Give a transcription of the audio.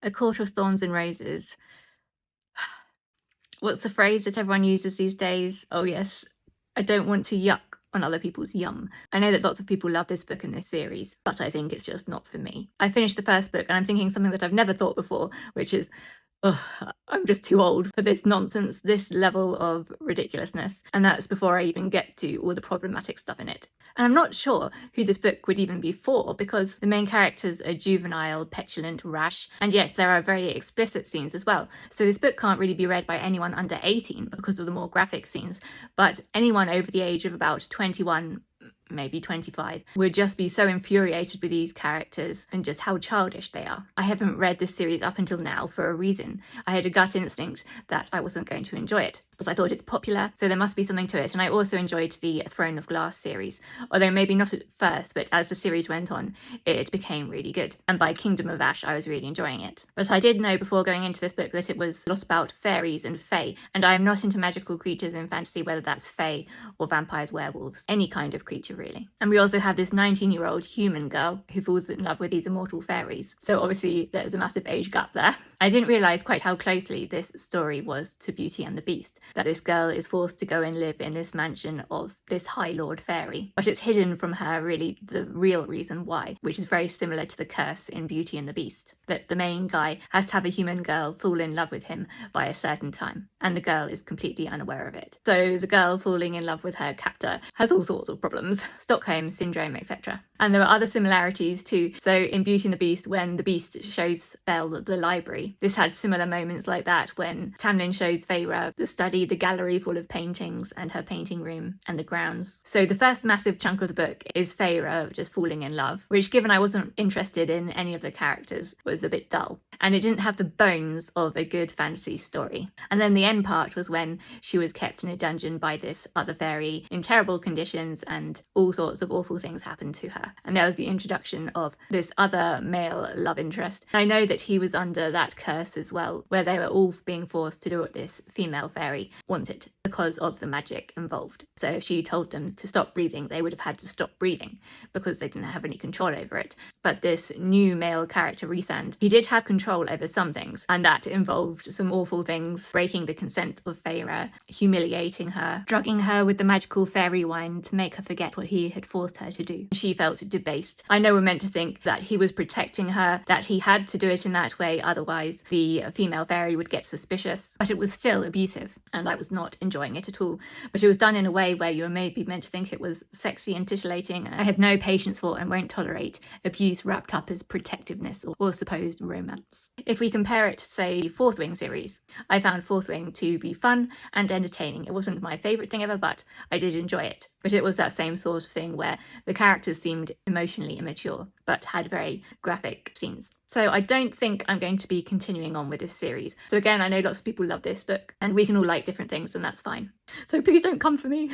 A Court of Thorns and Roses. What's the phrase that everyone uses these days? Oh yes, I don't want to yuck on other people's yum. I know that lots of people love this book and this series, but I think it's just not for me. I finished the first book and I'm thinking something that I've never thought before, which is, I'm just too old for this nonsense, this level of ridiculousness. And that's before I even get to all the problematic stuff in it. And I'm not sure who this book would even be for, because the main characters are juvenile, petulant, rash, and yet there are very explicit scenes as well. So this book can't really be read by anyone under 18 because of the more graphic scenes, but anyone over the age of about 21, maybe 25, would just be so infuriated with these characters and just how childish they are. I haven't read this series up until now for a reason. I had a gut instinct that I wasn't going to enjoy it, because I thought it's popular, so there must be something to it. And I also enjoyed the Throne of Glass series, although maybe not at first, but as the series went on, it became really good. And by Kingdom of Ash, I was really enjoying it. But I did know before going into this book that it was a lot about fairies and fae, and I am not into magical creatures in fantasy, whether that's fae or vampires, werewolves, any kind of creature really. And we also have this 19-year-old human girl who falls in love with these immortal fairies. So obviously there's a massive age gap there. I didn't realise quite how closely this story was to Beauty and the Beast, that this girl is forced to go and live in this mansion of this High Lord fairy. But it's hidden from her really the real reason why, which is very similar to the curse in Beauty and the Beast, that the main guy has to have a human girl fall in love with him by a certain time, and the girl is completely unaware of it. So the girl falling in love with her captor has all sorts of problems, Stockholm syndrome, etc. And there are other similarities too. So in Beauty and the Beast, when the Beast shows Belle the library, this had similar moments like that when Tamlin shows Feyre the study, the gallery full of paintings, and her painting room, and the grounds. So the first massive chunk of the book is Feyre just falling in love, which, given I wasn't interested in any of the characters, was a bit dull. And it didn't have the bones of a good fantasy story. And then the end part was when she was kept in a dungeon by this other fairy in terrible conditions, and all sorts of awful things happened to her. And there was the introduction of this other male love interest. I know that he was under that curse as well, where they were all being forced to do what this female fairy wanted because of the magic involved. So if she told them to stop breathing, they would have had to stop breathing because they didn't have any control over it. But this new male character, Rhysand, he did have control over some things, and that involved some awful things: breaking the consent of Feyre, humiliating her, drugging her with the magical fairy wine to make her forget what he had forced her to do. She felt debased. I know we're meant to think that he was protecting her, that he had to do it in that way, otherwise the female fairy would get suspicious, but it was still abusive, and I was not enjoying it at all. But it was done in a way where you were maybe meant to think it was sexy and titillating. I have no patience for and won't tolerate abuse wrapped up as protectiveness or supposed romance. If we compare it to, say, Fourth Wing series, I found Fourth Wing to be fun and entertaining. It wasn't my favourite thing ever, but I did enjoy it. But it was that same sort of thing where the characters seemed emotionally immature, but had very graphic scenes. So I don't think I'm going to be continuing on with this series. So again, I know lots of people love this book, and we can all like different things, and that's fine. So please don't come for me.